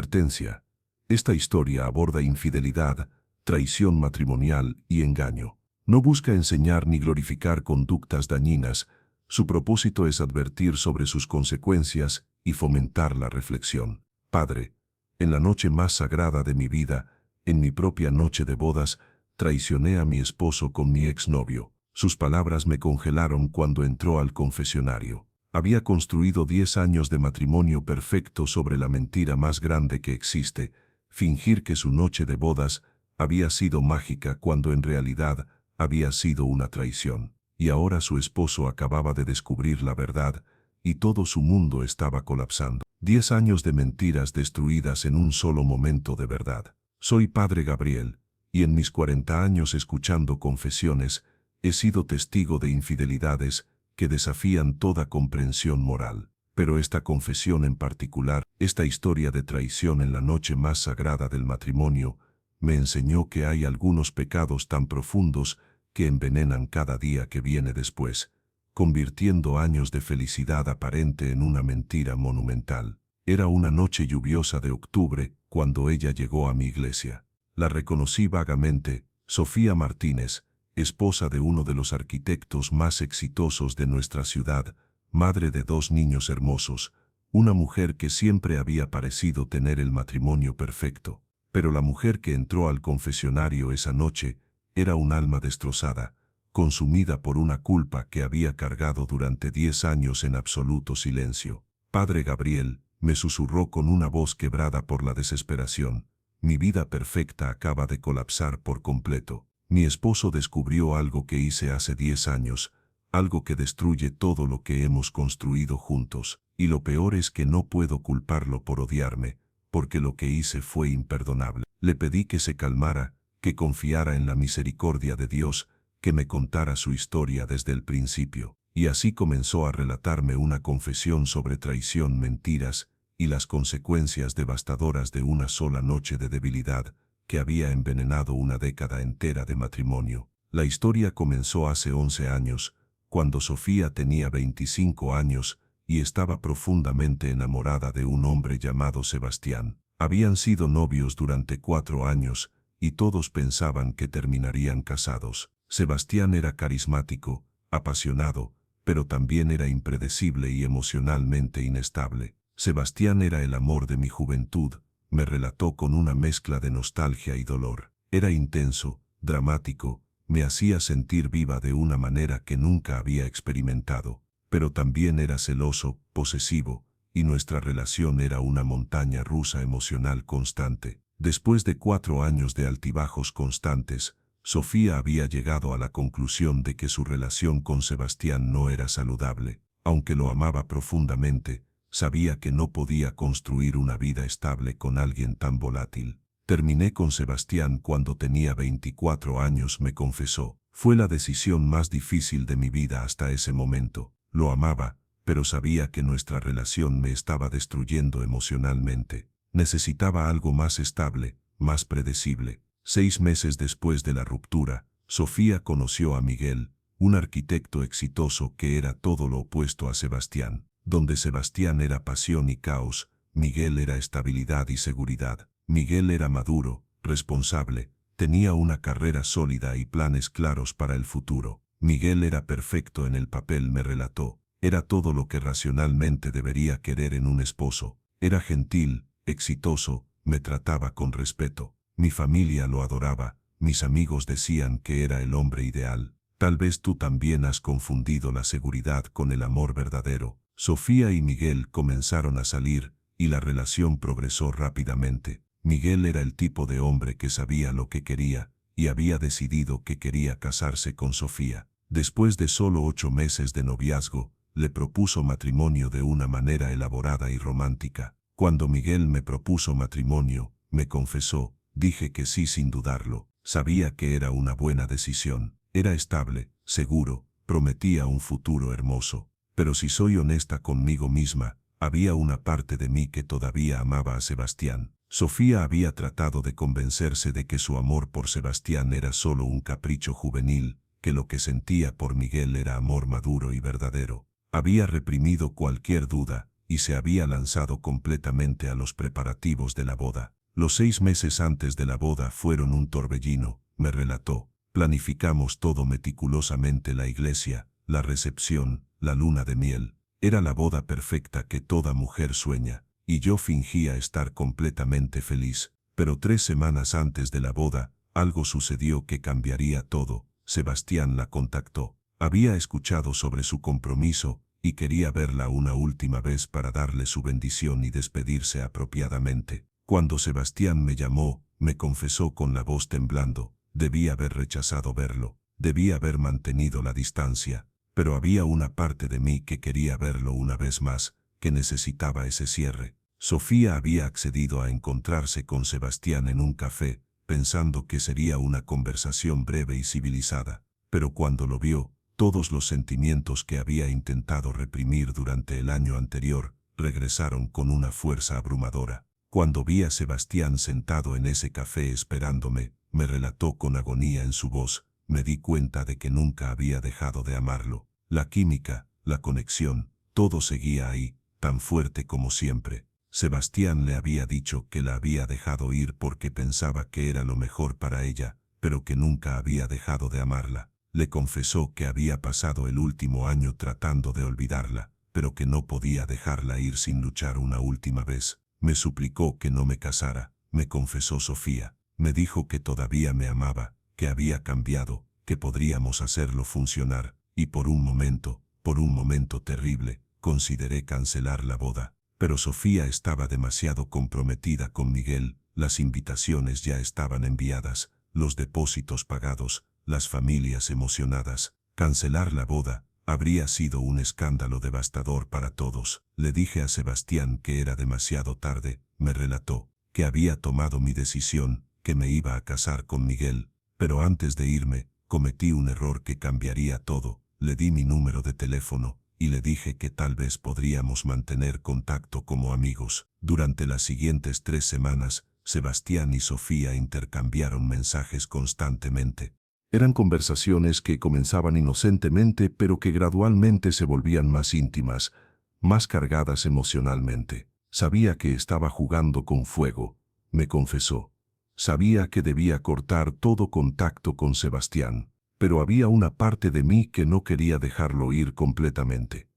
Advertencia. Esta historia aborda infidelidad, traición matrimonial y engaño. No busca enseñar ni glorificar conductas dañinas. Su propósito es advertir sobre sus consecuencias y fomentar la reflexión. Padre, en la noche más sagrada de mi vida, en mi propia noche de bodas, traicioné a mi esposo con mi exnovio. Sus palabras me congelaron cuando entró al confesionario. Había construido 10 años de matrimonio perfecto sobre la mentira más grande que existe, fingir que su noche de bodas había sido mágica cuando en realidad había sido una traición. Y ahora su esposo acababa de descubrir la verdad, y todo su mundo estaba colapsando. 10 años de mentiras destruidas en un solo momento de verdad. Soy Padre Gabriel, y en mis 40 años escuchando confesiones, he sido testigo de infidelidades que desafían toda comprensión moral. Pero esta confesión en particular, esta historia de traición en la noche más sagrada del matrimonio, me enseñó que hay algunos pecados tan profundos que envenenan cada día que viene después, convirtiendo años de felicidad aparente en una mentira monumental. Era una noche lluviosa de octubre cuando ella llegó a mi iglesia. La reconocí vagamente, Sofía Martínez, esposa de uno de los arquitectos más exitosos de nuestra ciudad, madre de 2 niños hermosos, una mujer que siempre había parecido tener el matrimonio perfecto. Pero la mujer que entró al confesionario esa noche era un alma destrozada, consumida por una culpa que había cargado durante 10 años en absoluto silencio. Padre Gabriel, me susurró con una voz quebrada por la desesperación, mi vida perfecta acaba de colapsar por completo. Mi esposo descubrió algo que hice hace 10 años, algo que destruye todo lo que hemos construido juntos, y lo peor es que no puedo culparlo por odiarme, porque lo que hice fue imperdonable. Le pedí que se calmara, que confiara en la misericordia de Dios, que me contara su historia desde el principio, y así comenzó a relatarme una confesión sobre traición, mentiras y las consecuencias devastadoras de una sola noche de debilidad que había envenenado una década entera de matrimonio. La historia comenzó hace 11 años, cuando Sofía tenía 25 años y estaba profundamente enamorada de un hombre llamado Sebastián. Habían sido novios durante 4 años y todos pensaban que terminarían casados. Sebastián era carismático, apasionado, pero también era impredecible y emocionalmente inestable. Sebastián era el amor de mi juventud, me relató con una mezcla de nostalgia y dolor. Era intenso, dramático, me hacía sentir viva de una manera que nunca había experimentado, pero también era celoso, posesivo, y nuestra relación era una montaña rusa emocional constante. Después de 4 años de altibajos constantes, Sofía había llegado a la conclusión de que su relación con Sebastián no era saludable. Aunque lo amaba profundamente, sabía que no podía construir una vida estable con alguien tan volátil. Terminé con Sebastián cuando tenía 24 años, me confesó. Fue la decisión más difícil de mi vida hasta ese momento. Lo amaba, pero sabía que nuestra relación me estaba destruyendo emocionalmente. Necesitaba algo más estable, más predecible. 6 meses después de la ruptura, Sofía conoció a Miguel, un arquitecto exitoso que era todo lo opuesto a Sebastián. Donde Sebastián era pasión y caos, Miguel era estabilidad y seguridad. Miguel era maduro, responsable, tenía una carrera sólida y planes claros para el futuro. Miguel era perfecto en el papel, me relató. Era todo lo que racionalmente debería querer en un esposo. Era gentil, exitoso, me trataba con respeto. Mi familia lo adoraba, mis amigos decían que era el hombre ideal. Tal vez tú también has confundido la seguridad con el amor verdadero. Sofía y Miguel comenzaron a salir, y la relación progresó rápidamente. Miguel era el tipo de hombre que sabía lo que quería, y había decidido que quería casarse con Sofía. Después de solo 8 meses de noviazgo, le propuso matrimonio de una manera elaborada y romántica. Cuando Miguel me propuso matrimonio, me confesó, dije que sí sin dudarlo. Sabía que era una buena decisión. Era estable, seguro, prometía un futuro hermoso. Pero si soy honesta conmigo misma, había una parte de mí que todavía amaba a Sebastián. Sofía había tratado de convencerse de que su amor por Sebastián era solo un capricho juvenil, que lo que sentía por Miguel era amor maduro y verdadero. Había reprimido cualquier duda, y se había lanzado completamente a los preparativos de la boda. Los 6 meses antes de la boda fueron un torbellino, me relató. Planificamos todo meticulosamente: la iglesia, la recepción, la luna de miel. Era la boda perfecta que toda mujer sueña, y yo fingía estar completamente feliz. Pero 3 semanas antes de la boda, algo sucedió que cambiaría todo. Sebastián la contactó. Había escuchado sobre su compromiso y quería verla una última vez para darle su bendición y despedirse apropiadamente. Cuando Sebastián me llamó, me confesó con la voz temblando: debía haber rechazado verlo, debía haber mantenido la distancia, pero había una parte de mí que quería verlo una vez más, que necesitaba ese cierre. Sofía había accedido a encontrarse con Sebastián en un café, pensando que sería una conversación breve y civilizada, pero cuando lo vio, todos los sentimientos que había intentado reprimir durante el año anterior regresaron con una fuerza abrumadora. Cuando vi a Sebastián sentado en ese café esperándome, me relató con agonía en su voz, me di cuenta de que nunca había dejado de amarlo. La química, la conexión, todo seguía ahí, tan fuerte como siempre. Sebastián le había dicho que la había dejado ir porque pensaba que era lo mejor para ella, pero que nunca había dejado de amarla. Le confesó que había pasado el último año tratando de olvidarla, pero que no podía dejarla ir sin luchar una última vez. Me suplicó que no me casara, me confesó Sofía. Me dijo que todavía me amaba, que había cambiado, que podríamos hacerlo funcionar, y por un momento terrible, consideré cancelar la boda. Pero Sofía estaba demasiado comprometida con Miguel, las invitaciones ya estaban enviadas, los depósitos pagados, las familias emocionadas. Cancelar la boda habría sido un escándalo devastador para todos. Le dije a Sebastián que era demasiado tarde, me relató, que había tomado mi decisión, que me iba a casar con Miguel, pero antes de irme, cometí un error que cambiaría todo. Le di mi número de teléfono y le dije que tal vez podríamos mantener contacto como amigos. Durante las siguientes 3 semanas, Sebastián y Sofía intercambiaron mensajes constantemente. Eran conversaciones que comenzaban inocentemente, pero que gradualmente se volvían más íntimas, más cargadas emocionalmente. Sabía que estaba jugando con fuego, me confesó. Sabía que debía cortar todo contacto con Sebastián, pero había una parte de mí que no quería dejarlo ir completamente.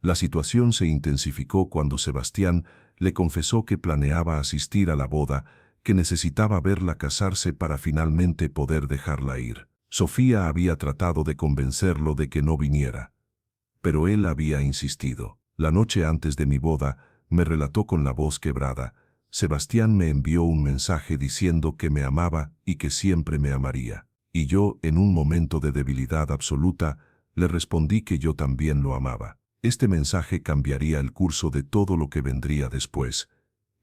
La situación se intensificó cuando Sebastián le confesó que planeaba asistir a la boda, que necesitaba verla casarse para finalmente poder dejarla ir. Sofía había tratado de convencerlo de que no viniera, pero él había insistido. La noche antes de mi boda, me relató con la voz quebrada: Sebastián me envió un mensaje diciendo que me amaba y que siempre me amaría. Y yo, en un momento de debilidad absoluta, le respondí que yo también lo amaba. Este mensaje cambiaría el curso de todo lo que vendría después.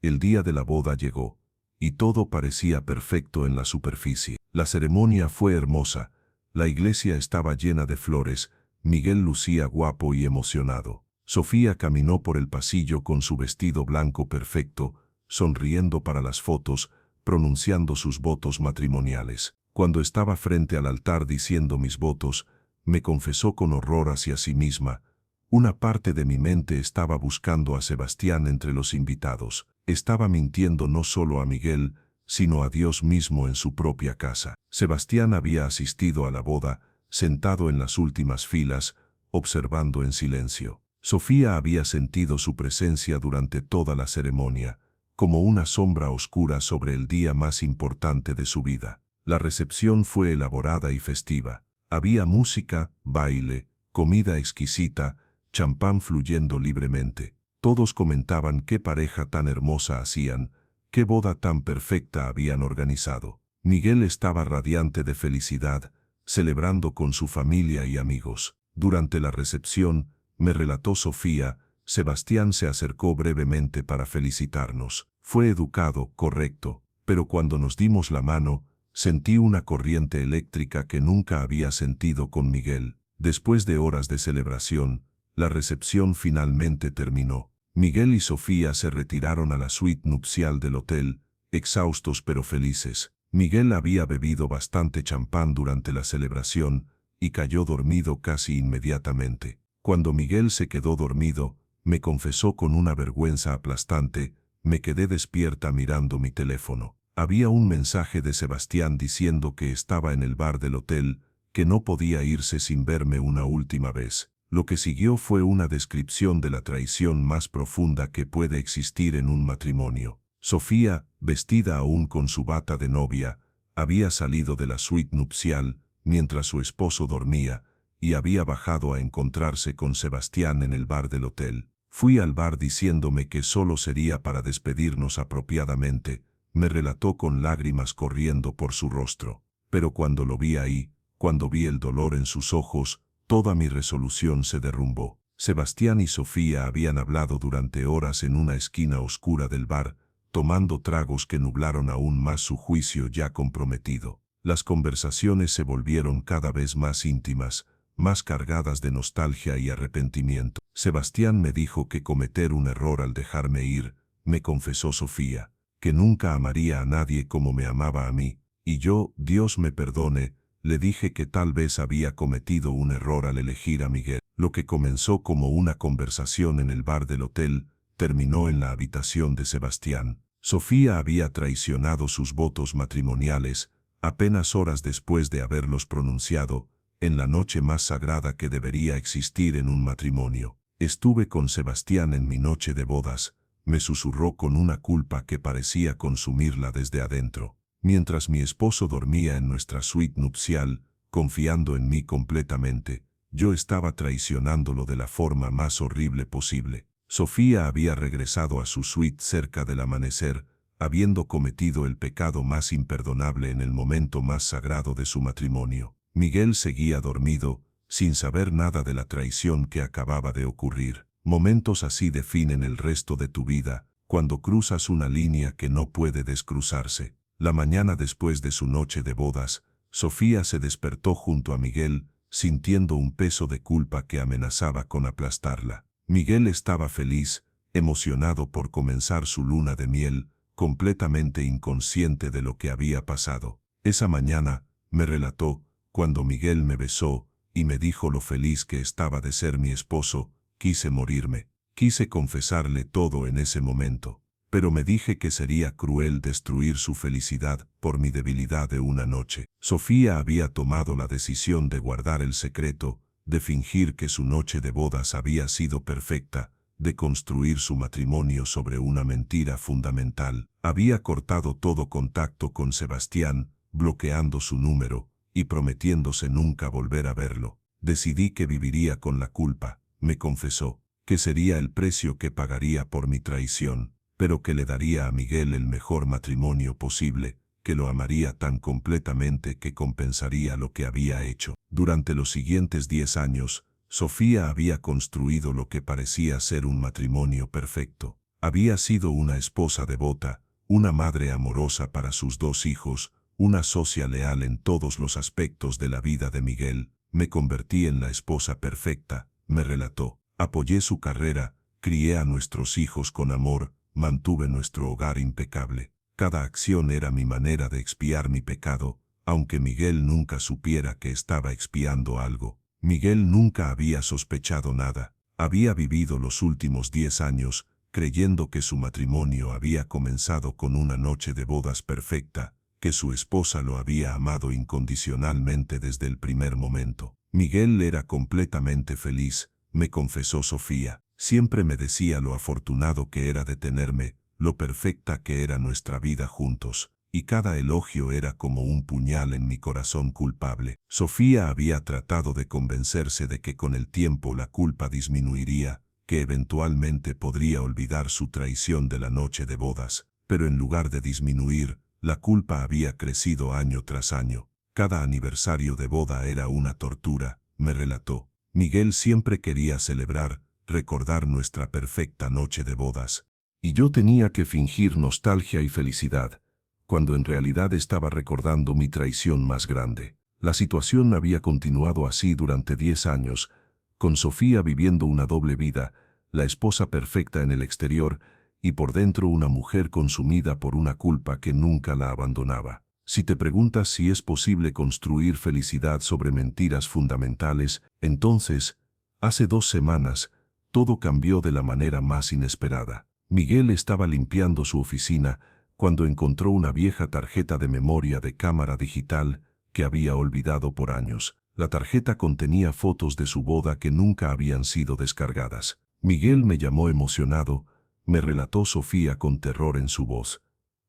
El día de la boda llegó, y todo parecía perfecto en la superficie. La ceremonia fue hermosa, la iglesia estaba llena de flores, Miguel lucía guapo y emocionado. Sofía caminó por el pasillo con su vestido blanco perfecto, sonriendo para las fotos, pronunciando sus votos matrimoniales. Cuando estaba frente al altar diciendo mis votos, me confesó con horror hacia sí misma: una parte de mi mente estaba buscando a Sebastián entre los invitados. Estaba mintiendo no solo a Miguel, sino a Dios mismo en su propia casa. Sebastián había asistido a la boda, sentado en las últimas filas, observando en silencio. Sofía había sentido su presencia durante toda la ceremonia, como una sombra oscura sobre el día más importante de su vida. La recepción fue elaborada y festiva. Había música, baile, comida exquisita, champán fluyendo libremente. Todos comentaban qué pareja tan hermosa hacían, qué boda tan perfecta habían organizado. Miguel estaba radiante de felicidad, celebrando con su familia y amigos. Durante la recepción, me relató Sofía, Sebastián se acercó brevemente para felicitarnos. Fue educado, correcto, pero cuando nos dimos la mano, sentí una corriente eléctrica que nunca había sentido con Miguel. Después de horas de celebración, la recepción finalmente terminó. Miguel y Sofía se retiraron a la suite nupcial del hotel, exhaustos pero felices. Miguel había bebido bastante champán durante la celebración y cayó dormido casi inmediatamente. Cuando Miguel se quedó dormido, me confesó con una vergüenza aplastante. Me quedé despierta mirando mi teléfono. Había un mensaje de Sebastián diciendo que estaba en el bar del hotel, que no podía irse sin verme una última vez. Lo que siguió fue una descripción de la traición más profunda que puede existir en un matrimonio. Sofía, vestida aún con su bata de novia, había salido de la suite nupcial mientras su esposo dormía y había bajado a encontrarse con Sebastián en el bar del hotel. Fui al bar diciéndome que solo sería para despedirnos apropiadamente. Me relató con lágrimas corriendo por su rostro. Pero cuando lo vi ahí, cuando vi el dolor en sus ojos, toda mi resolución se derrumbó. Sebastián y Sofía habían hablado durante horas en una esquina oscura del bar, tomando tragos que nublaron aún más su juicio ya comprometido. Las conversaciones se volvieron cada vez más íntimas, más cargadas de nostalgia y arrepentimiento. Sebastián me dijo que cometer un error al dejarme ir, me confesó Sofía, que nunca amaría a nadie como me amaba a mí, y yo, Dios me perdone, le dije que tal vez había cometido un error al elegir a Miguel. Lo que comenzó como una conversación en el bar del hotel, terminó en la habitación de Sebastián. Sofía había traicionado sus votos matrimoniales, apenas horas después de haberlos pronunciado, en la noche más sagrada que debería existir en un matrimonio. Estuve con Sebastián en mi noche de bodas, me susurró con una culpa que parecía consumirla desde adentro. Mientras mi esposo dormía en nuestra suite nupcial, confiando en mí completamente, yo estaba traicionándolo de la forma más horrible posible. Sofía había regresado a su suite cerca del amanecer, habiendo cometido el pecado más imperdonable en el momento más sagrado de su matrimonio. Miguel seguía dormido, sin saber nada de la traición que acababa de ocurrir. Momentos así definen el resto de tu vida, cuando cruzas una línea que no puede descruzarse. La mañana después de su noche de bodas, Sofía se despertó junto a Miguel, sintiendo un peso de culpa que amenazaba con aplastarla. Miguel estaba feliz, emocionado por comenzar su luna de miel, completamente inconsciente de lo que había pasado. Esa mañana, me relató, cuando Miguel me besó y me dijo lo feliz que estaba de ser mi esposo, quise morirme. Quise confesarle todo en ese momento, pero me dije que sería cruel destruir su felicidad por mi debilidad de una noche. Sofía había tomado la decisión de guardar el secreto, de fingir que su noche de bodas había sido perfecta, de construir su matrimonio sobre una mentira fundamental. Había cortado todo contacto con Sebastián, bloqueando su número y prometiéndose nunca volver a verlo. Decidí que viviría con la culpa, me confesó, que sería el precio que pagaría por mi traición, pero que le daría a Miguel el mejor matrimonio posible, que lo amaría tan completamente que compensaría lo que había hecho. Durante los siguientes 10 años, Sofía había construido lo que parecía ser un matrimonio perfecto. Había sido una esposa devota, una madre amorosa para sus 2 hijos, una socia leal en todos los aspectos de la vida de Miguel. Me convertí en la esposa perfecta, me relató. Apoyé su carrera, crié a nuestros hijos con amor, mantuve nuestro hogar impecable. Cada acción era mi manera de expiar mi pecado, aunque Miguel nunca supiera que estaba expiando algo. Miguel nunca había sospechado nada. Había vivido los últimos 10 años, creyendo que su matrimonio había comenzado con una noche de bodas perfecta, que su esposa lo había amado incondicionalmente desde el primer momento. Miguel era completamente feliz, me confesó Sofía. Siempre me decía lo afortunado que era de tenerme, lo perfecta que era nuestra vida juntos, y cada elogio era como un puñal en mi corazón culpable. Sofía había tratado de convencerse de que con el tiempo la culpa disminuiría, que eventualmente podría olvidar su traición de la noche de bodas, pero en lugar de disminuir, la culpa había crecido año tras año. Cada aniversario de boda era una tortura, me relató. Miguel siempre quería celebrar, recordar nuestra perfecta noche de bodas, y yo tenía que fingir nostalgia y felicidad, cuando en realidad estaba recordando mi traición más grande. La situación había continuado así durante 10 años, con Sofía viviendo una doble vida, la esposa perfecta en el exterior y por dentro una mujer consumida por una culpa que nunca la abandonaba. Si te preguntas si es posible construir felicidad sobre mentiras fundamentales, entonces, hace 2 semanas, todo cambió de la manera más inesperada. Miguel estaba limpiando su oficina cuando encontró una vieja tarjeta de memoria de cámara digital que había olvidado por años. La tarjeta contenía fotos de su boda que nunca habían sido descargadas. Miguel me llamó emocionado, me relató Sofía con terror en su voz.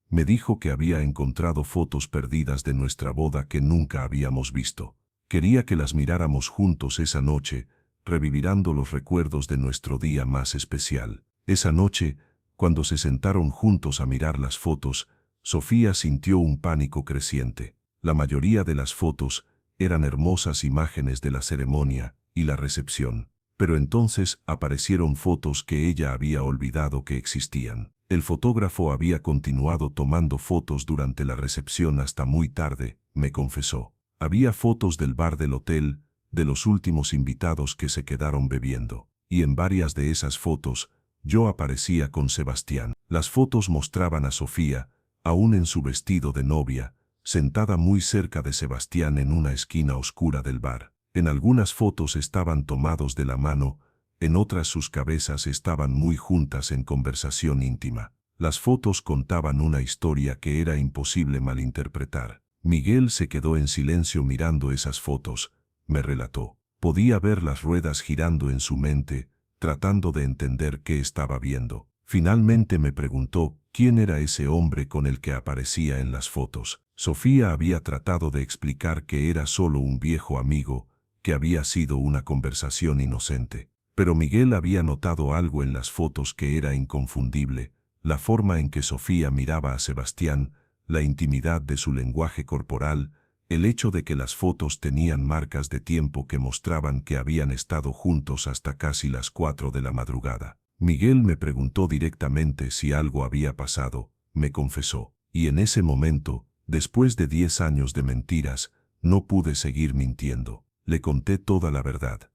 Me dijo que había encontrado fotos perdidas de nuestra boda que nunca habíamos visto. Quería que las miráramos juntos esa noche, revivirando los recuerdos de nuestro día más especial. Esa noche, cuando se sentaron juntos a mirar las fotos, Sofía sintió un pánico creciente. La mayoría de las fotos eran hermosas imágenes de la ceremonia y la recepción. Pero entonces aparecieron fotos que ella había olvidado que existían. El fotógrafo había continuado tomando fotos durante la recepción hasta muy tarde, me confesó. Había fotos del bar del hotel, de los últimos invitados que se quedaron bebiendo. Y en varias de esas fotos, yo aparecía con Sebastián. Las fotos mostraban a Sofía, aún en su vestido de novia, sentada muy cerca de Sebastián en una esquina oscura del bar. En algunas fotos estaban tomados de la mano, en otras sus cabezas estaban muy juntas en conversación íntima. Las fotos contaban una historia que era imposible malinterpretar. Miguel se quedó en silencio mirando esas fotos, me relató. Podía ver las ruedas girando en su mente, tratando de entender qué estaba viendo. Finalmente me preguntó quién era ese hombre con el que aparecía en las fotos. Sofía había tratado de explicar que era solo un viejo amigo, que había sido una conversación inocente. Pero Miguel había notado algo en las fotos que era inconfundible, la forma en que Sofía miraba a Sebastián, la intimidad de su lenguaje corporal, el hecho de que las fotos tenían marcas de tiempo que mostraban que habían estado juntos hasta casi las 4 de la madrugada. Miguel me preguntó directamente si algo había pasado, me confesó, y en ese momento, después de 10 años de mentiras, no pude seguir mintiendo. Le conté toda la verdad.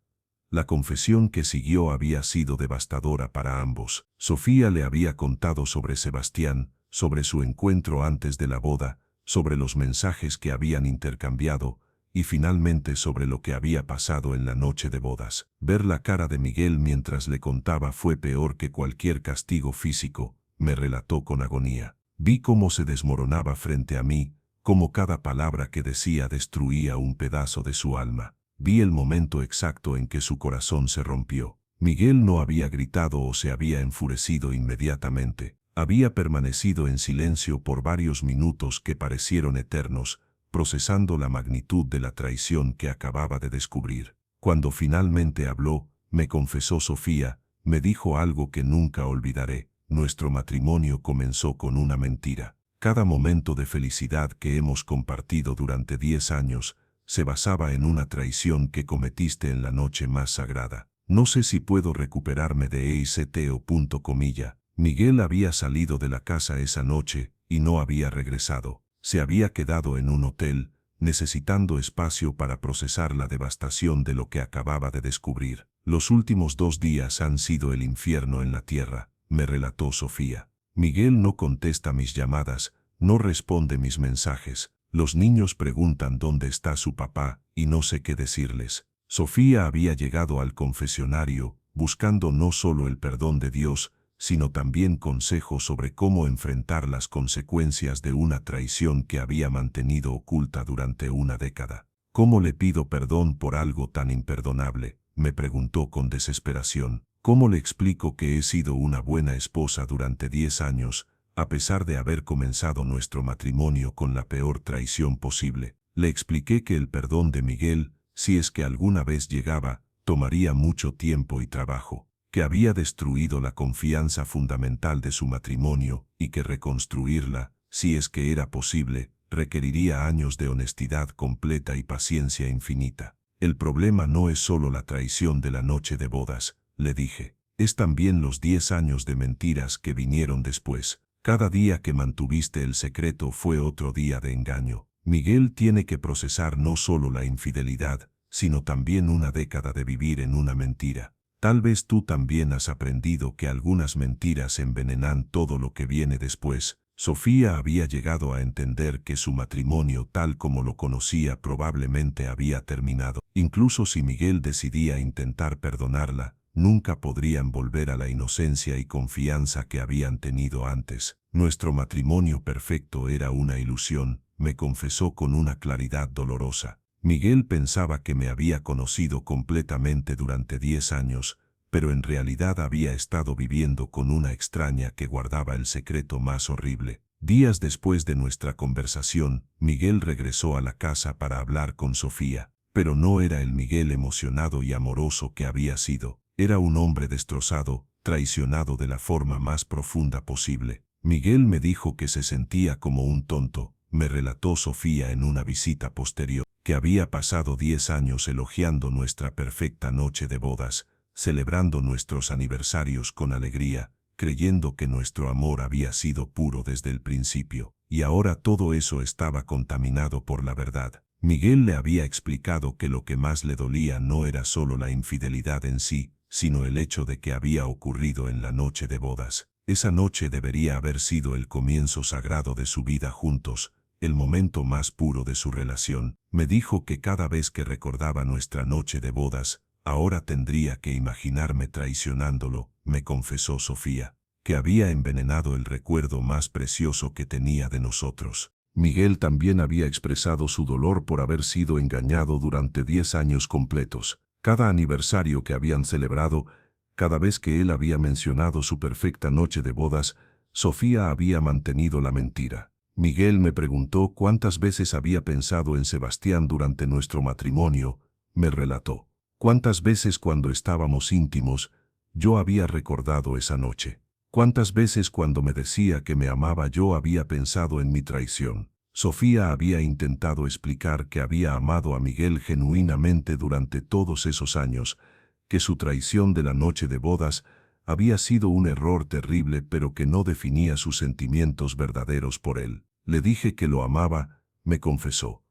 La confesión que siguió había sido devastadora para ambos. Sofía le había contado sobre Sebastián, sobre su encuentro antes de la boda, sobre los mensajes que habían intercambiado, y finalmente sobre lo que había pasado en la noche de bodas. Ver la cara de Miguel mientras le contaba fue peor que cualquier castigo físico, me relató con agonía. Vi cómo se desmoronaba frente a mí, cómo cada palabra que decía destruía un pedazo de su alma. Vi el momento exacto en que su corazón se rompió. Miguel no había gritado o se había enfurecido inmediatamente. Había permanecido en silencio por varios minutos que parecieron eternos, procesando la magnitud de la traición que acababa de descubrir. Cuando finalmente habló, me confesó Sofía, me dijo algo que nunca olvidaré. Nuestro matrimonio comenzó con una mentira. Cada momento de felicidad que hemos compartido durante 10 años se basaba en una traición que cometiste en la noche más sagrada. No sé si puedo recuperarme de EICT. Miguel había salido de la casa esa noche y no había regresado. Se había quedado en un hotel, necesitando espacio para procesar la devastación de lo que acababa de descubrir. Los últimos 2 días han sido el infierno en la tierra, me relató Sofía. Miguel no contesta mis llamadas, no responde mis mensajes. Los niños preguntan dónde está su papá y no sé qué decirles. Sofía había llegado al confesionario buscando no solo el perdón de Dios, sino también consejos sobre cómo enfrentar las consecuencias de una traición que había mantenido oculta durante una década. ¿Cómo le pido perdón por algo tan imperdonable?, me preguntó con desesperación. ¿Cómo le explico que he sido una buena esposa durante 10 años, a pesar de haber comenzado nuestro matrimonio con la peor traición posible? Le expliqué que el perdón de Miguel, si es que alguna vez llegaba, tomaría mucho tiempo y trabajo, que había destruido la confianza fundamental de su matrimonio y que reconstruirla, si es que era posible, requeriría años de honestidad completa y paciencia infinita. El problema no es solo la traición de la noche de bodas, le dije, es también los 10 años de mentiras que vinieron después. Cada día que mantuviste el secreto fue otro día de engaño. Miguel tiene que procesar no solo la infidelidad, sino también una década de vivir en una mentira. Tal vez tú también has aprendido que algunas mentiras envenenan todo lo que viene después. Sofía había llegado a entender que su matrimonio tal como lo conocía probablemente había terminado. Incluso si Miguel decidía intentar perdonarla, nunca podrían volver a la inocencia y confianza que habían tenido antes. Nuestro matrimonio perfecto era una ilusión, me confesó con una claridad dolorosa. Miguel pensaba que me había conocido completamente durante 10 años, pero en realidad había estado viviendo con una extraña que guardaba el secreto más horrible. Días después de nuestra conversación, Miguel regresó a la casa para hablar con Sofía, pero no era el Miguel emocionado y amoroso que había sido. Era un hombre destrozado, traicionado de la forma más profunda posible. Miguel me dijo que se sentía como un tonto, me relató Sofía en una visita posterior, que había pasado 10 años elogiando nuestra perfecta noche de bodas, celebrando nuestros aniversarios con alegría, creyendo que nuestro amor había sido puro desde el principio, y ahora todo eso estaba contaminado por la verdad. Miguel le había explicado que lo que más le dolía no era solo la infidelidad en sí, sino el hecho de que había ocurrido en la noche de bodas. Esa noche debería haber sido el comienzo sagrado de su vida juntos, el momento más puro de su relación. Me dijo que cada vez que recordaba nuestra noche de bodas, ahora tendría que imaginarme traicionándolo, me confesó Sofía, que había envenenado el recuerdo más precioso que tenía de nosotros. Miguel también había expresado su dolor por haber sido engañado durante 10 años completos. Cada aniversario que habían celebrado, cada vez que él había mencionado su perfecta noche de bodas, Sofía había mantenido la mentira. Miguel me preguntó cuántas veces había pensado en Sebastián durante nuestro matrimonio, me relató. Cuántas veces cuando estábamos íntimos, yo había recordado esa noche. Cuántas veces cuando me decía que me amaba yo había pensado en mi traición. Sofía había intentado explicar que había amado a Miguel genuinamente durante todos esos años, que su traición de la noche de bodas había sido un error terrible pero que no definía sus sentimientos verdaderos por él. Le dije que lo amaba, me confesó.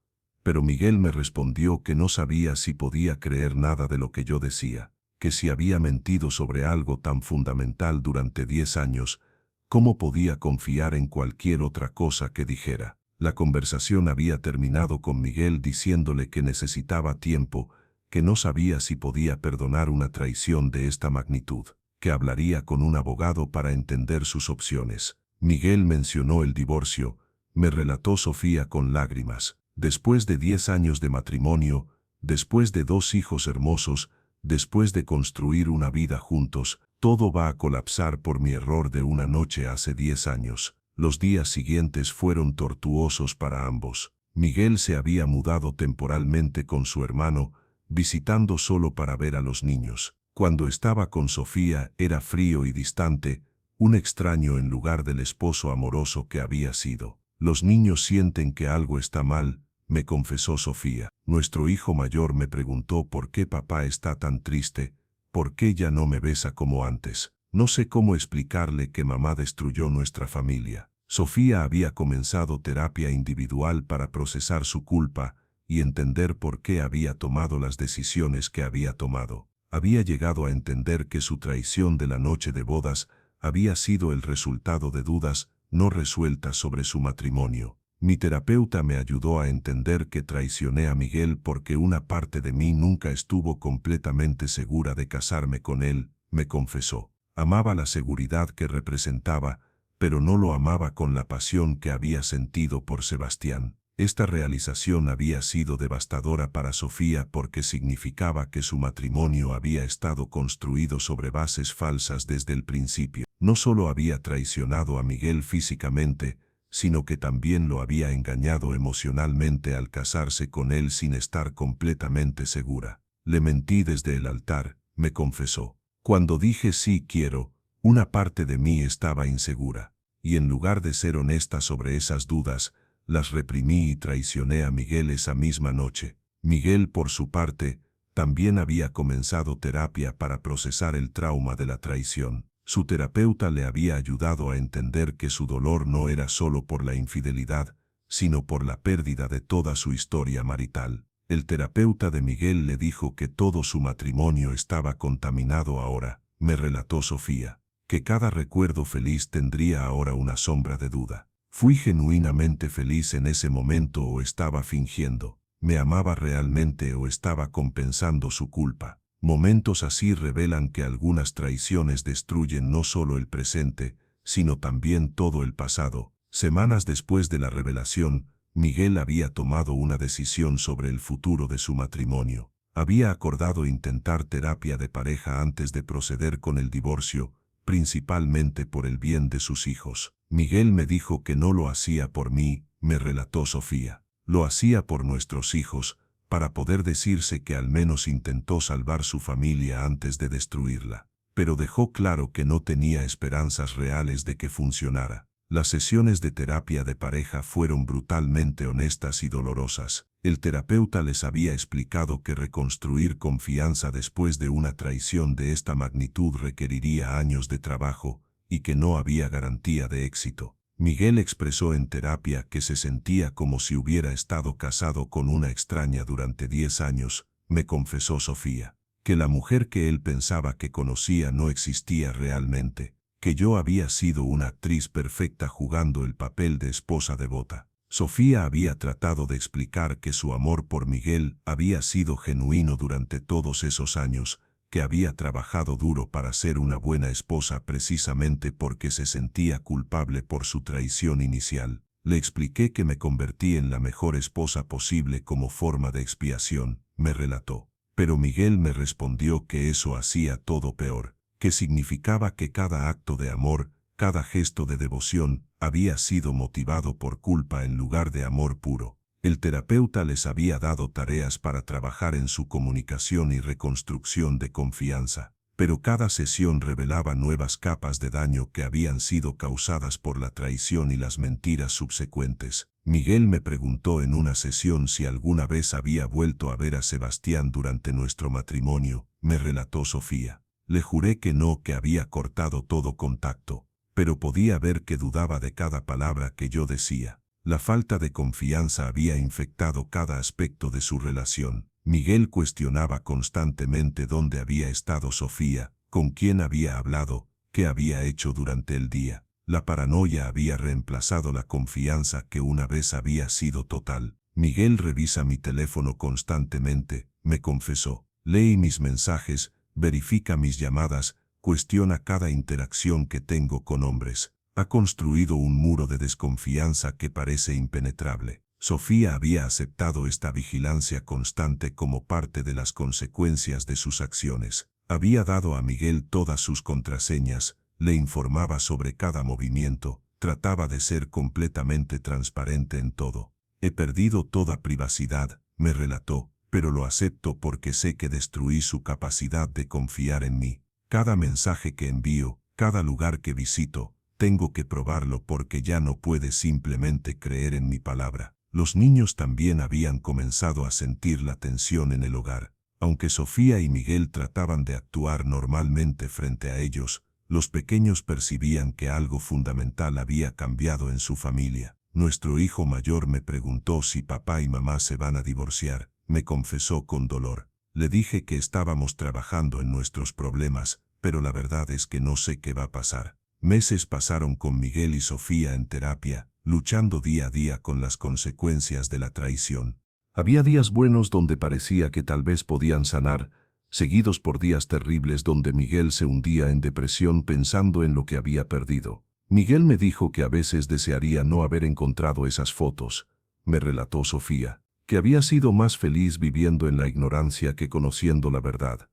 Pero Miguel me respondió que no sabía si podía creer nada de lo que yo decía, que si había mentido sobre algo tan fundamental durante 10 años, ¿cómo podía confiar en cualquier otra cosa que dijera? La conversación había terminado con Miguel diciéndole que necesitaba tiempo, que no sabía si podía perdonar una traición de esta magnitud, que hablaría con un abogado para entender sus opciones. Miguel mencionó el divorcio, me relató Sofía con lágrimas. Después de 10 años de matrimonio, después de 2 hijos hermosos, después de construir una vida juntos, todo va a colapsar por mi error de una noche hace 10 años. Los días siguientes fueron tortuosos para ambos. Miguel se había mudado temporalmente con su hermano, visitando solo para ver a los niños. Cuando estaba con Sofía era frío y distante, un extraño en lugar del esposo amoroso que había sido. Los niños sienten que algo está mal, me confesó Sofía. Nuestro hijo mayor me preguntó por qué papá está tan triste, por qué ya no me besa como antes. No sé cómo explicarle que mamá destruyó nuestra familia. Sofía había comenzado terapia individual para procesar su culpa y entender por qué había tomado las decisiones que había tomado. Había llegado a entender que su traición de la noche de bodas había sido el resultado de dudas no resueltas sobre su matrimonio. Mi terapeuta me ayudó a entender que traicioné a Miguel porque una parte de mí nunca estuvo completamente segura de casarme con él, me confesó. Amaba la seguridad que representaba, pero no lo amaba con la pasión que había sentido por Sebastián. Esta realización había sido devastadora para Sofía porque significaba que su matrimonio había estado construido sobre bases falsas desde el principio. No solo había traicionado a Miguel físicamente, sino que también lo había engañado emocionalmente al casarse con él sin estar completamente segura. Le mentí desde el altar, me confesó. Cuando dije sí quiero, una parte de mí estaba insegura, y en lugar de ser honesta sobre esas dudas, las reprimí y traicioné a Miguel esa misma noche. Miguel, por su parte, también había comenzado terapia para procesar el trauma de la traición. Su terapeuta le había ayudado a entender que su dolor no era solo por la infidelidad, sino por la pérdida de toda su historia marital. El terapeuta de Miguel le dijo que todo su matrimonio estaba contaminado ahora, me relató Sofía, que cada recuerdo feliz tendría ahora una sombra de duda. ¿Fui genuinamente feliz en ese momento o estaba fingiendo? ¿Me amaba realmente o estaba compensando su culpa? Momentos así revelan que algunas traiciones destruyen no solo el presente, sino también todo el pasado. Semanas después de la revelación, Miguel había tomado una decisión sobre el futuro de su matrimonio. Había acordado intentar terapia de pareja antes de proceder con el divorcio, principalmente por el bien de sus hijos. Miguel me dijo que no lo hacía por mí, me relató Sofía. Lo hacía por nuestros hijos, para poder decirse que al menos intentó salvar su familia antes de destruirla. Pero dejó claro que no tenía esperanzas reales de que funcionara. Las sesiones de terapia de pareja fueron brutalmente honestas y dolorosas. El terapeuta les había explicado que reconstruir confianza después de una traición de esta magnitud requeriría años de trabajo y que no había garantía de éxito. Miguel expresó en terapia que se sentía como si hubiera estado casado con una extraña durante 10 años, me confesó Sofía, que la mujer que él pensaba que conocía no existía realmente, que yo había sido una actriz perfecta jugando el papel de esposa devota. Sofía había tratado de explicar que su amor por Miguel había sido genuino durante todos esos años, que había trabajado duro para ser una buena esposa precisamente porque se sentía culpable por su traición inicial. Le expliqué que me convertí en la mejor esposa posible como forma de expiación, me relató. Pero Miguel me respondió que eso hacía todo peor, que significaba que cada acto de amor, cada gesto de devoción, había sido motivado por culpa en lugar de amor puro. El terapeuta les había dado tareas para trabajar en su comunicación y reconstrucción de confianza, pero cada sesión revelaba nuevas capas de daño que habían sido causadas por la traición y las mentiras subsecuentes. Miguel me preguntó en una sesión si alguna vez había vuelto a ver a Sebastián durante nuestro matrimonio, me relató Sofía. Le juré que no, que había cortado todo contacto, pero podía ver que dudaba de cada palabra que yo decía. La falta de confianza había infectado cada aspecto de su relación. Miguel cuestionaba constantemente dónde había estado Sofía, con quién había hablado, qué había hecho durante el día. La paranoia había reemplazado la confianza que una vez había sido total. Miguel revisa mi teléfono constantemente, me confesó. Lee mis mensajes, verifica mis llamadas, cuestiona cada interacción que tengo con hombres. Ha construido un muro de desconfianza que parece impenetrable. Sofía había aceptado esta vigilancia constante como parte de las consecuencias de sus acciones. Había dado a Miguel todas sus contraseñas, le informaba sobre cada movimiento, trataba de ser completamente transparente en todo. He perdido toda privacidad, me relató, pero lo acepto porque sé que destruí su capacidad de confiar en mí. Cada mensaje que envío, cada lugar que visito, tengo que probarlo porque ya no puede simplemente creer en mi palabra. Los niños también habían comenzado a sentir la tensión en el hogar. Aunque Sofía y Miguel trataban de actuar normalmente frente a ellos, los pequeños percibían que algo fundamental había cambiado en su familia. Nuestro hijo mayor me preguntó si papá y mamá se van a divorciar. Me confesó con dolor. Le dije que estábamos trabajando en nuestros problemas, pero la verdad es que no sé qué va a pasar. Meses pasaron con Miguel y Sofía en terapia, luchando día a día con las consecuencias de la traición. Había días buenos donde parecía que tal vez podían sanar, seguidos por días terribles donde Miguel se hundía en depresión pensando en lo que había perdido. Miguel me dijo que a veces desearía no haber encontrado esas fotos, me relató Sofía, que había sido más feliz viviendo en la ignorancia que conociendo la verdad.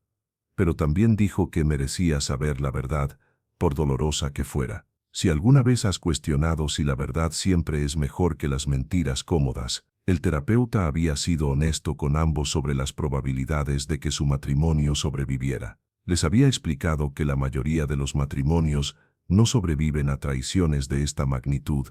Pero también dijo que merecía saber la verdad, por dolorosa que fuera. Si alguna vez has cuestionado si la verdad siempre es mejor que las mentiras cómodas, el terapeuta había sido honesto con ambos sobre las probabilidades de que su matrimonio sobreviviera. Les había explicado que la mayoría de los matrimonios no sobreviven a traiciones de esta magnitud,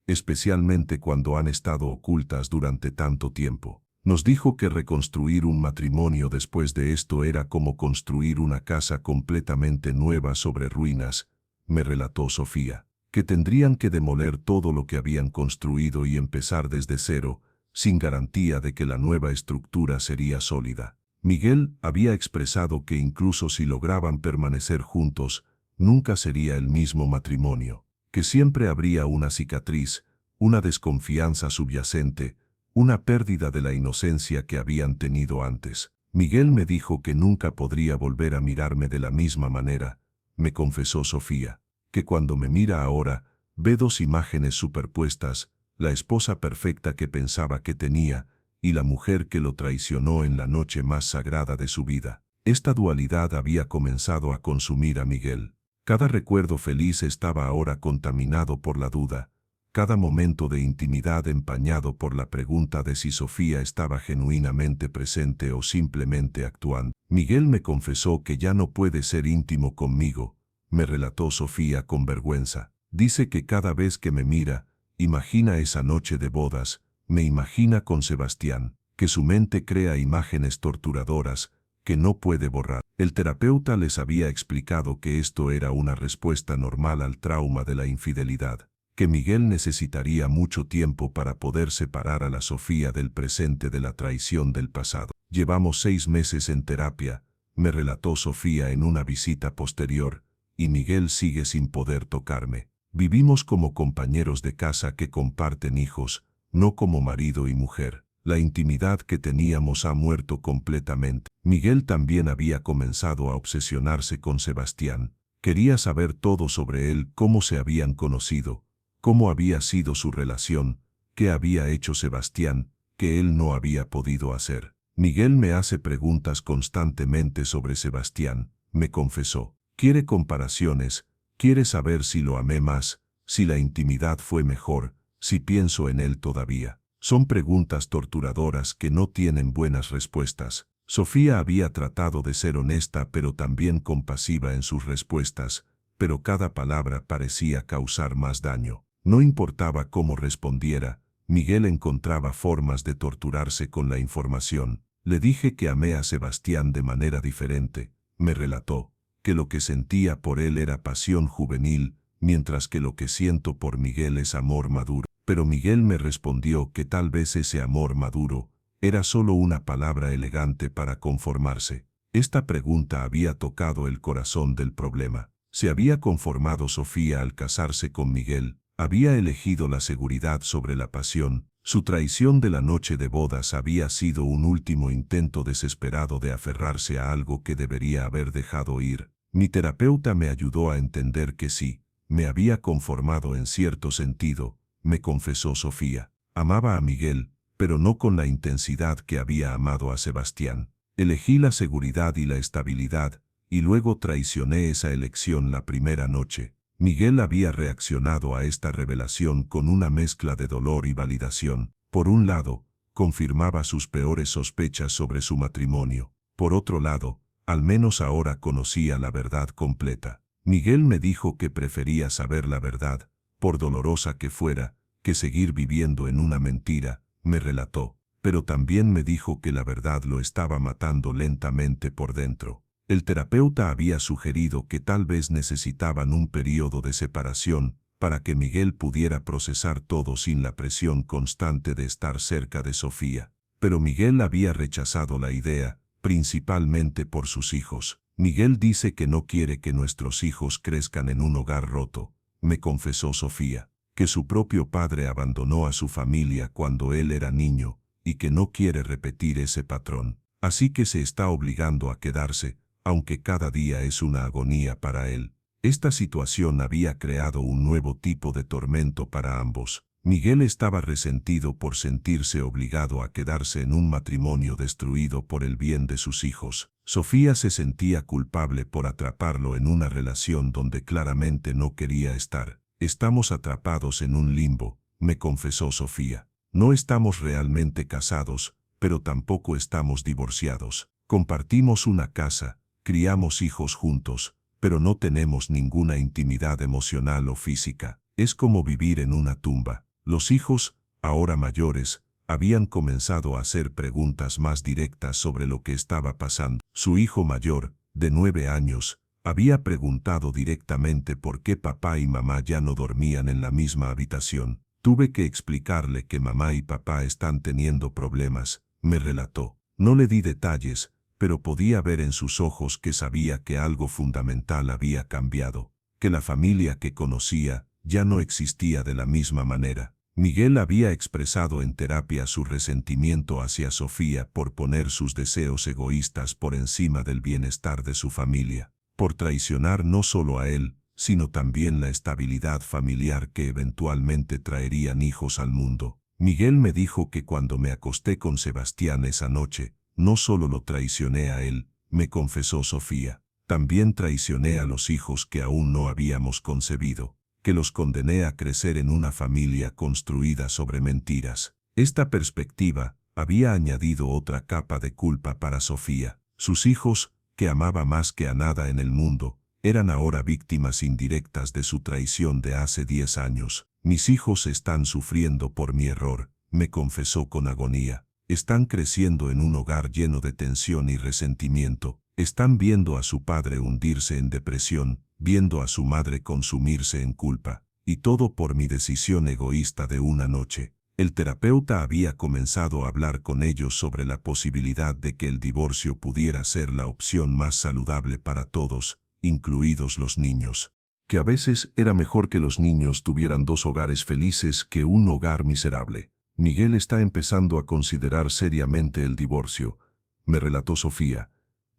especialmente cuando han estado ocultas durante tanto tiempo. Nos dijo que reconstruir un matrimonio después de esto era como construir una casa completamente nueva sobre ruinas, me relató Sofía, que tendrían que demoler todo lo que habían construido y empezar desde cero, sin garantía de que la nueva estructura sería sólida. Miguel había expresado que incluso si lograban permanecer juntos, nunca sería el mismo matrimonio, que siempre habría una cicatriz, una desconfianza subyacente, una pérdida de la inocencia que habían tenido antes. Miguel me dijo que nunca podría volver a mirarme de la misma manera, me confesó Sofía, que cuando me mira ahora, ve dos imágenes superpuestas, la esposa perfecta que pensaba que tenía, y la mujer que lo traicionó en la noche más sagrada de su vida. Esta dualidad había comenzado a consumir a Miguel. Cada recuerdo feliz estaba ahora contaminado por la duda, cada momento de intimidad empañado por la pregunta de si Sofía estaba genuinamente presente o simplemente actuando. Miguel me confesó que ya no puede ser íntimo conmigo, me relató Sofía con vergüenza. Dice que cada vez que me mira, imagina esa noche de bodas, me imagina con Sebastián, que su mente crea imágenes torturadoras, que no puede borrar. El terapeuta les había explicado que esto era una respuesta normal al trauma de la infidelidad, que Miguel necesitaría mucho tiempo para poder separar a la Sofía del presente de la traición del pasado. Llevamos 6 meses en terapia, me relató Sofía en una visita posterior, y Miguel sigue sin poder tocarme. Vivimos como compañeros de casa que comparten hijos, no como marido y mujer. La intimidad que teníamos ha muerto completamente. Miguel también había comenzado a obsesionarse con Sebastián. Quería saber todo sobre él, cómo se habían conocido, cómo había sido su relación, qué había hecho Sebastián, que él no había podido hacer. Miguel me hace preguntas constantemente sobre Sebastián, me confesó. Quiere comparaciones, quiere saber si lo amé más, si la intimidad fue mejor, si pienso en él todavía. Son preguntas torturadoras que no tienen buenas respuestas. Sofía había tratado de ser honesta pero también compasiva en sus respuestas, pero cada palabra parecía causar más daño. No importaba cómo respondiera, Miguel encontraba formas de torturarse con la información. Le dije que amé a Sebastián de manera diferente, me relató, que lo que sentía por él era pasión juvenil, mientras que lo que siento por Miguel es amor maduro. Pero Miguel me respondió que tal vez ese amor maduro era solo una palabra elegante para conformarse. Esta pregunta había tocado el corazón del problema. ¿Se había conformado Sofía al casarse con Miguel? ¿Había elegido la seguridad sobre la pasión? Su traición de la noche de bodas había sido un último intento desesperado de aferrarse a algo que debería haber dejado ir. Mi terapeuta me ayudó a entender que sí, me había conformado en cierto sentido, me confesó Sofía. Amaba a Miguel, pero no con la intensidad que había amado a Sebastián. Elegí la seguridad y la estabilidad, y luego traicioné esa elección la primera noche. Miguel había reaccionado a esta revelación con una mezcla de dolor y validación. Por un lado, confirmaba sus peores sospechas sobre su matrimonio. Por otro lado, al menos ahora conocía la verdad completa. Miguel me dijo que prefería saber la verdad, por dolorosa que fuera, que seguir viviendo en una mentira, me relató, pero también me dijo que la verdad lo estaba matando lentamente por dentro. El terapeuta había sugerido que tal vez necesitaban un periodo de separación para que Miguel pudiera procesar todo sin la presión constante de estar cerca de Sofía. Pero Miguel había rechazado la idea, principalmente por sus hijos. Miguel dice que no quiere que nuestros hijos crezcan en un hogar roto, me confesó Sofía, que su propio padre abandonó a su familia cuando él era niño y que no quiere repetir ese patrón. Así que se está obligando a quedarse, aunque cada día es una agonía para él. Esta situación había creado un nuevo tipo de tormento para ambos. Miguel estaba resentido por sentirse obligado a quedarse en un matrimonio destruido por el bien de sus hijos. Sofía se sentía culpable por atraparlo en una relación donde claramente no quería estar. Estamos atrapados en un limbo, me confesó Sofía. No estamos realmente casados, pero tampoco estamos divorciados. Compartimos una casa, criamos hijos juntos, pero no tenemos ninguna intimidad emocional o física. Es como vivir en una tumba. Los hijos, ahora mayores, habían comenzado a hacer preguntas más directas sobre lo que estaba pasando. Su hijo mayor, de 9 años, había preguntado directamente por qué papá y mamá ya no dormían en la misma habitación. Tuve que explicarle que mamá y papá están teniendo problemas, me relató. No le di detalles, pero podía ver en sus ojos que sabía que algo fundamental había cambiado, que la familia que conocía ya no existía de la misma manera. Miguel había expresado en terapia su resentimiento hacia Sofía por poner sus deseos egoístas por encima del bienestar de su familia, por traicionar no solo a él, sino también la estabilidad familiar que eventualmente traerían hijos al mundo. Miguel me dijo que cuando me acosté con Sebastián esa noche, no solo lo traicioné a él, me confesó Sofía, también traicioné a los hijos que aún no habíamos concebido, que los condené a crecer en una familia construida sobre mentiras. Esta perspectiva había añadido otra capa de culpa para Sofía. Sus hijos, que amaba más que a nada en el mundo, eran ahora víctimas indirectas de su traición de hace 10 años. Mis hijos están sufriendo por mi error, me confesó con agonía. Están creciendo en un hogar lleno de tensión y resentimiento. Están viendo a su padre hundirse en depresión, viendo a su madre consumirse en culpa. Y todo por mi decisión egoísta de una noche. El terapeuta había comenzado a hablar con ellos sobre la posibilidad de que el divorcio pudiera ser la opción más saludable para todos, incluidos los niños. Que a veces era mejor que los niños tuvieran 2 hogares felices que un hogar miserable. Miguel está empezando a considerar seriamente el divorcio, me relató Sofía.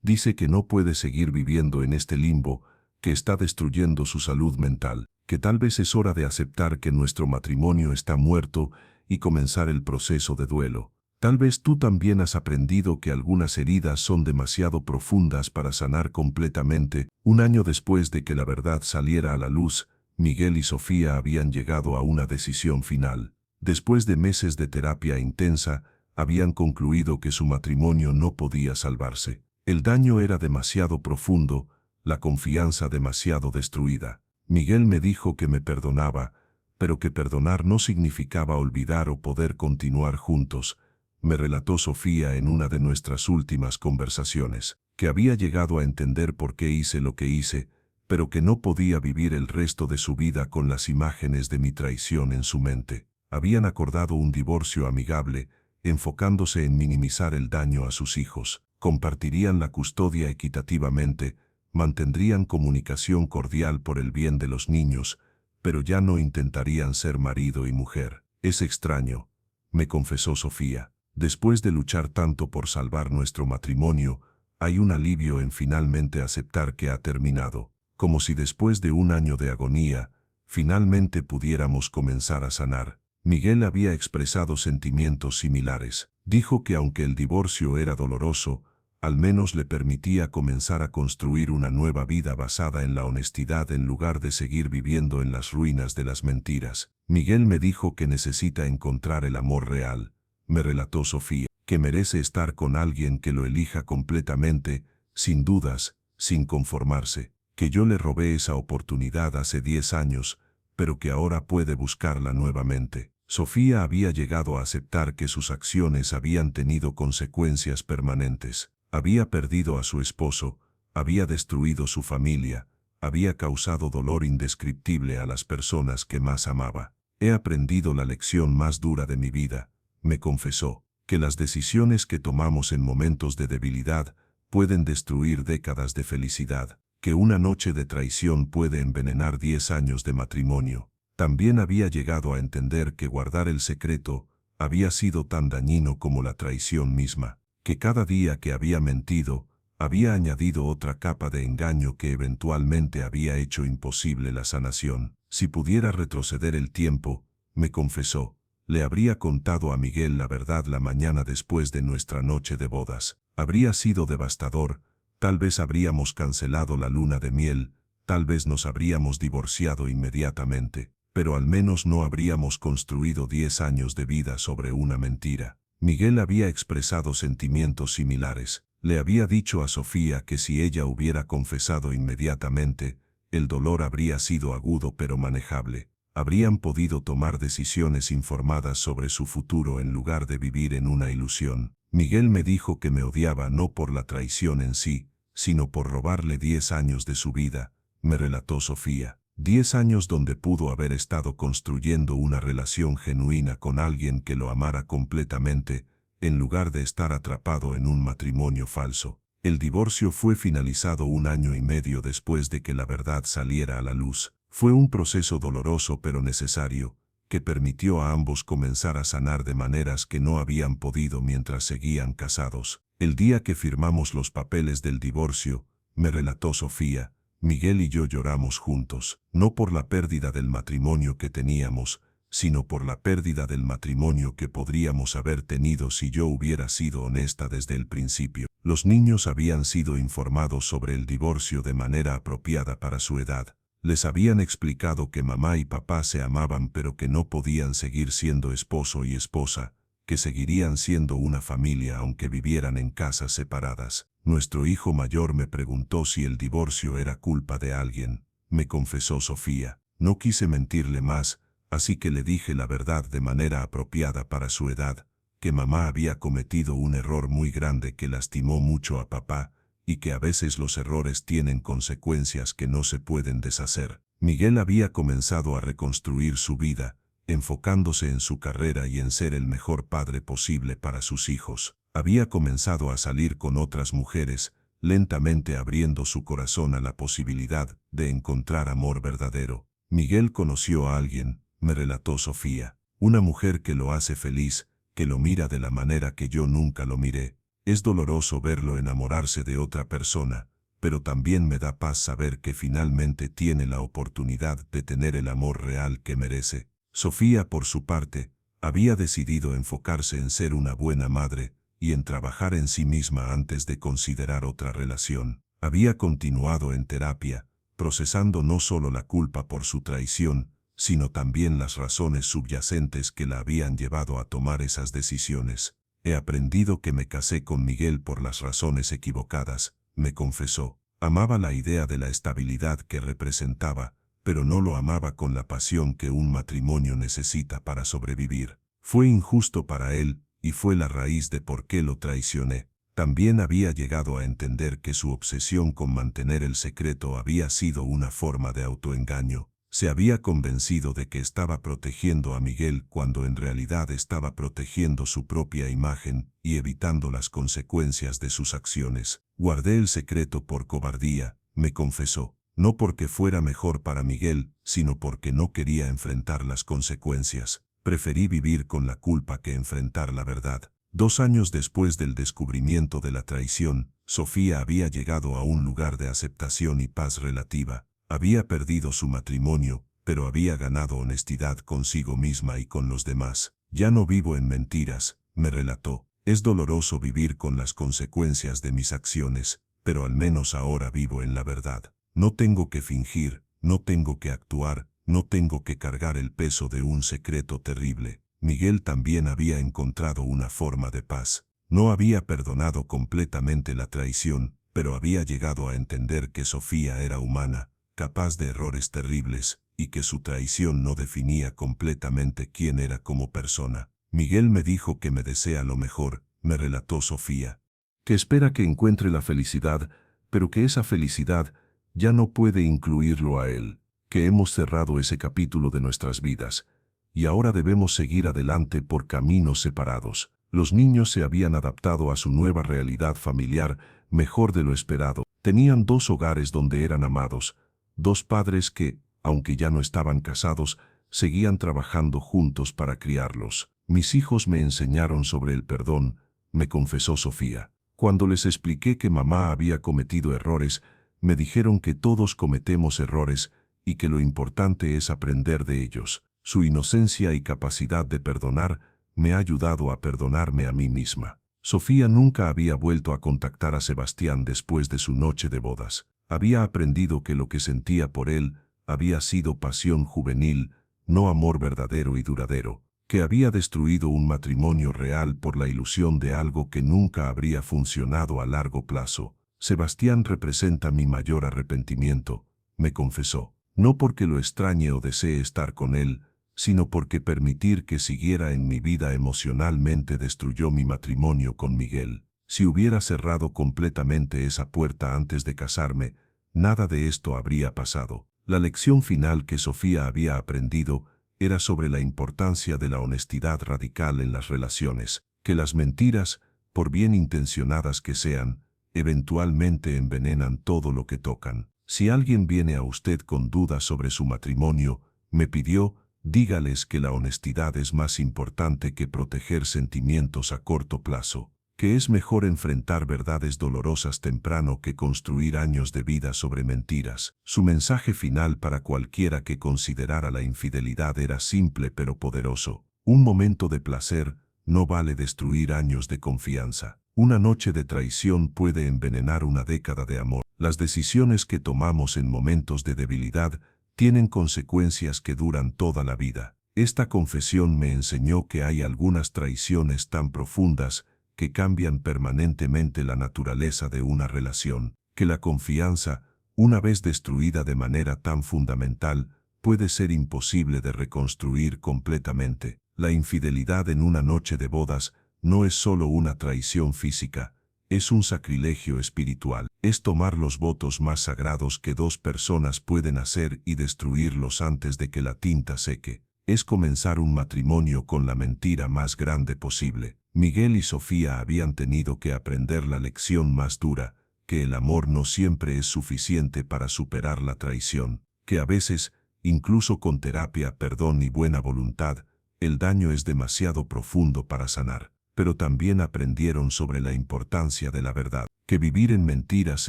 Dice que no puede seguir viviendo en este limbo, que está destruyendo su salud mental, que tal vez es hora de aceptar que nuestro matrimonio está muerto y comenzar el proceso de duelo. Tal vez tú también has aprendido que algunas heridas son demasiado profundas para sanar completamente. Un año después de que la verdad saliera a la luz, Miguel y Sofía habían llegado a una decisión final. Después de meses de terapia intensa, habían concluido que su matrimonio no podía salvarse. El daño era demasiado profundo, la confianza demasiado destruida. Miguel me dijo que me perdonaba, pero que perdonar no significaba olvidar o poder continuar juntos. Me relató Sofía en una de nuestras últimas conversaciones, que había llegado a entender por qué hice lo que hice, pero que no podía vivir el resto de su vida con las imágenes de mi traición en su mente. Habían acordado un divorcio amigable, enfocándose en minimizar el daño a sus hijos. Compartirían la custodia equitativamente, mantendrían comunicación cordial por el bien de los niños, pero ya no intentarían ser marido y mujer. Es extraño, me confesó Sofía. Después de luchar tanto por salvar nuestro matrimonio, hay un alivio en finalmente aceptar que ha terminado, como si después de un año de agonía, finalmente pudiéramos comenzar a sanar. Miguel había expresado sentimientos similares. Dijo que aunque el divorcio era doloroso, al menos le permitía comenzar a construir una nueva vida basada en la honestidad en lugar de seguir viviendo en las ruinas de las mentiras. Miguel me dijo que necesita encontrar el amor real. Me relató Sofía, que merece estar con alguien que lo elija completamente, sin dudas, sin conformarse, que yo le robé esa oportunidad hace 10 años, pero que ahora puede buscarla nuevamente. Sofía había llegado a aceptar que sus acciones habían tenido consecuencias permanentes. Había perdido a su esposo, había destruido su familia, había causado dolor indescriptible a las personas que más amaba. He aprendido la lección más dura de mi vida, me confesó, que las decisiones que tomamos en momentos de debilidad pueden destruir décadas de felicidad, que una noche de traición puede envenenar 10 años de matrimonio. También había llegado a entender que guardar el secreto había sido tan dañino como la traición misma, que cada día que había mentido, había añadido otra capa de engaño que eventualmente había hecho imposible la sanación. Si pudiera retroceder el tiempo, me confesó, le habría contado a Miguel la verdad la mañana después de nuestra noche de bodas. Habría sido devastador, tal vez habríamos cancelado la luna de miel, tal vez nos habríamos divorciado inmediatamente, pero al menos no habríamos construido 10 años de vida sobre una mentira. Miguel había expresado sentimientos similares. Le había dicho a Sofía que si ella hubiera confesado inmediatamente, el dolor habría sido agudo pero manejable. Habrían podido tomar decisiones informadas sobre su futuro en lugar de vivir en una ilusión. Miguel me dijo que me odiaba no por la traición en sí, sino por robarle 10 años de su vida, me relató Sofía. 10 años donde pudo haber estado construyendo una relación genuina con alguien que lo amara completamente, en lugar de estar atrapado en un matrimonio falso. El divorcio fue finalizado 1 año y medio después de que la verdad saliera a la luz. Fue un proceso doloroso pero necesario, que permitió a ambos comenzar a sanar de maneras que no habían podido mientras seguían casados. El día que firmamos los papeles del divorcio, me relató Sofía, Miguel y yo lloramos juntos, no por la pérdida del matrimonio que teníamos, sino por la pérdida del matrimonio que podríamos haber tenido si yo hubiera sido honesta desde el principio. Los niños habían sido informados sobre el divorcio de manera apropiada para su edad. Les habían explicado que mamá y papá se amaban pero que no podían seguir siendo esposo y esposa, que seguirían siendo una familia aunque vivieran en casas separadas. Nuestro hijo mayor me preguntó si el divorcio era culpa de alguien. Me confesó Sofía. No quise mentirle más, así que le dije la verdad de manera apropiada para su edad, que mamá había cometido un error muy grande que lastimó mucho a papá, y que a veces los errores tienen consecuencias que no se pueden deshacer. Miguel había comenzado a reconstruir su vida, enfocándose en su carrera y en ser el mejor padre posible para sus hijos. Había comenzado a salir con otras mujeres, lentamente abriendo su corazón a la posibilidad de encontrar amor verdadero. Miguel conoció a alguien, me relató Sofía, una mujer que lo hace feliz, que lo mira de la manera que yo nunca lo miré. Es doloroso verlo enamorarse de otra persona, pero también me da paz saber que finalmente tiene la oportunidad de tener el amor real que merece. Sofía, por su parte, había decidido enfocarse en ser una buena madre y en trabajar en sí misma antes de considerar otra relación. Había continuado en terapia, procesando no solo la culpa por su traición, sino también las razones subyacentes que la habían llevado a tomar esas decisiones. He aprendido que me casé con Miguel por las razones equivocadas, me confesó. Amaba la idea de la estabilidad que representaba, pero no lo amaba con la pasión que un matrimonio necesita para sobrevivir. Fue injusto para él, y fue la raíz de por qué lo traicioné. También había llegado a entender que su obsesión con mantener el secreto había sido una forma de autoengaño. Se había convencido de que estaba protegiendo a Miguel cuando en realidad estaba protegiendo su propia imagen y evitando las consecuencias de sus acciones. Guardé el secreto por cobardía, me confesó, no porque fuera mejor para Miguel, sino porque no quería enfrentar las consecuencias. Preferí vivir con la culpa que enfrentar la verdad. 2 años después del descubrimiento de la traición, Sofía había llegado a un lugar de aceptación y paz relativa. Había perdido su matrimonio, pero había ganado honestidad consigo misma y con los demás. Ya no vivo en mentiras, me relató. Es doloroso vivir con las consecuencias de mis acciones, pero al menos ahora vivo en la verdad. No tengo que fingir, no tengo que actuar, no tengo que cargar el peso de un secreto terrible. Miguel también había encontrado una forma de paz. No había perdonado completamente la traición, pero había llegado a entender que Sofía era humana, capaz de errores terribles, y que su traición no definía completamente quién era como persona. Miguel me dijo que me desea lo mejor, me relató Sofía. Que espera que encuentre la felicidad, pero que esa felicidad ya no puede incluirlo a él, que hemos cerrado ese capítulo de nuestras vidas, y ahora debemos seguir adelante por caminos separados. Los niños se habían adaptado a su nueva realidad familiar mejor de lo esperado. Tenían 2 hogares donde eran amados, 2 padres que, aunque ya no estaban casados, seguían trabajando juntos para criarlos. Mis hijos me enseñaron sobre el perdón, me confesó Sofía. Cuando les expliqué que mamá había cometido errores, me dijeron que todos cometemos errores y que lo importante es aprender de ellos. Su inocencia y capacidad de perdonar me ha ayudado a perdonarme a mí misma. Sofía nunca había vuelto a contactar a Sebastián después de su noche de bodas. Había aprendido que lo que sentía por él había sido pasión juvenil, no amor verdadero y duradero, que había destruido un matrimonio real por la ilusión de algo que nunca habría funcionado a largo plazo. Sebastián representa mi mayor arrepentimiento, me confesó, no porque lo extrañe o desee estar con él, sino porque permitir que siguiera en mi vida emocionalmente destruyó mi matrimonio con Miguel. Si hubiera cerrado completamente esa puerta antes de casarme, nada de esto habría pasado. La lección final que Sofía había aprendido era sobre la importancia de la honestidad radical en las relaciones, que las mentiras, por bien intencionadas que sean, eventualmente envenenan todo lo que tocan. Si alguien viene a usted con dudas sobre su matrimonio, me pidió, Dígales que la honestidad es más importante que proteger sentimientos a corto plazo, que es mejor enfrentar verdades dolorosas temprano que construir años de vida sobre mentiras. Su mensaje final para cualquiera que considerara la infidelidad era simple pero poderoso. Un momento de placer no vale destruir años de confianza. Una noche de traición puede envenenar una década de amor. Las decisiones que tomamos en momentos de debilidad tienen consecuencias que duran toda la vida. Esta confesión me enseñó que hay algunas traiciones tan profundas que cambian permanentemente la naturaleza de una relación, que la confianza, una vez destruida de manera tan fundamental, puede ser imposible de reconstruir completamente. La infidelidad en una noche de bodas no es solo una traición física, es un sacrilegio espiritual. Es tomar los votos más sagrados que dos personas pueden hacer y destruirlos antes de que la tinta seque. Es comenzar un matrimonio con la mentira más grande posible. Miguel y Sofía habían tenido que aprender la lección más dura, que el amor no siempre es suficiente para superar la traición, que a veces, incluso con terapia, perdón y buena voluntad, el daño es demasiado profundo para sanar. Pero también aprendieron sobre la importancia de la verdad, que vivir en mentiras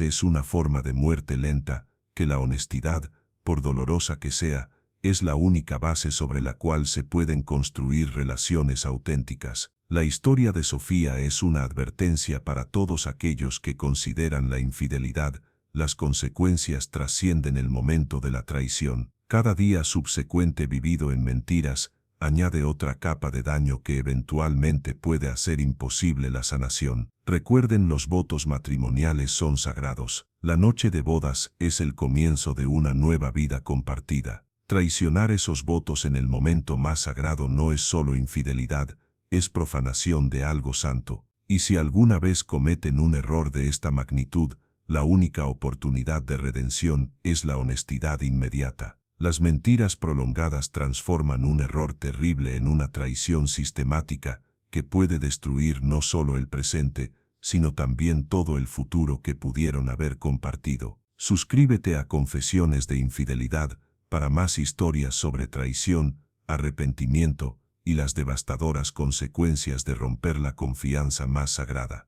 es una forma de muerte lenta, que la honestidad, por dolorosa que sea, es la única base sobre la cual se pueden construir relaciones auténticas. La historia de Sofía es una advertencia para todos aquellos que consideran la infidelidad. Las consecuencias trascienden el momento de la traición. Cada día subsecuente vivido en mentiras añade otra capa de daño que eventualmente puede hacer imposible la sanación. Recuerden, los votos matrimoniales son sagrados. La noche de bodas es el comienzo de una nueva vida compartida. Traicionar esos votos en el momento más sagrado no es solo infidelidad, es profanación de algo santo. Y si alguna vez cometen un error de esta magnitud, la única oportunidad de redención es la honestidad inmediata. Las mentiras prolongadas transforman un error terrible en una traición sistemática que puede destruir no solo el presente, sino también todo el futuro que pudieron haber compartido. Suscríbete a Confesiones de Infidelidad para más historias sobre traición, arrepentimiento y las devastadoras consecuencias de romper la confianza más sagrada.